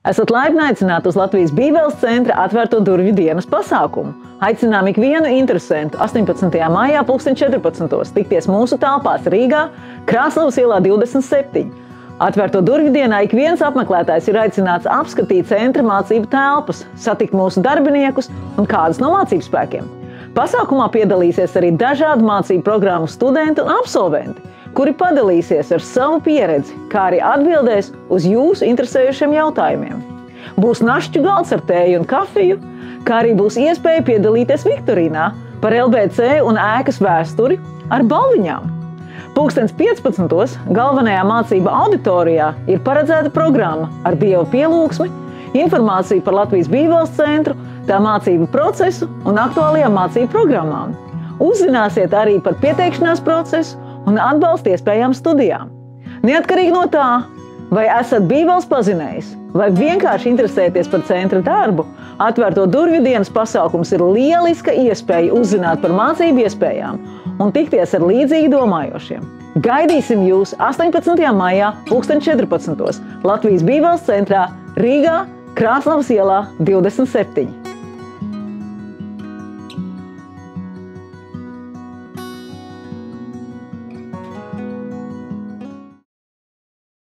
Esat laipni aicināti uz Latvijas Bībeles centra atvērto durvju dienas pasākumu. Aicinām ikvienu interesantu 18. maijā 2014. tikties mūsu telpās Rīgā, Krāslavas ielā 27. Atvērto durvju dienā ik viens apmeklētājs ir aicināts apskatīt centra mācību telpas, satikt mūsu darbiniekus un kādus no mācību spēkiem. Pasākumā piedalīsies arī dažādu mācību programmu studenti un absolventi, kuri padalīsies ar savu pieredzi, kā arī atbildēs uz jūsu interesējušiem jautājumiem. Būs našķu galds ar tēju un kafiju, kā arī būs iespēja piedalīties viktorīnā par LBC un ēkas vēsturi ar balviņām. 15. galvenajā mācība auditorijā ir paredzēta programma ar Dieva pielūgsmi, informāciju par Latvijas Bībeles centru, tā mācību procesu un aktuālajām mācību programmām. Uzzināsiet arī par pieteikšanās procesu un atbalsta iespējām studijām. Neatkarīgi no tā, vai esat Bībeles pazinējs, vai vienkārši interesēties par centra darbu, atvērto durvju dienas pasākums ir lieliska iespēja uzzināt par mācību iespējām un tikties ar līdzīgi domājošiem. Gaidīsim jūs 18. maijā 2014. Latvijas Bībeles centrā Rīgā, Krāslavas ielā 27.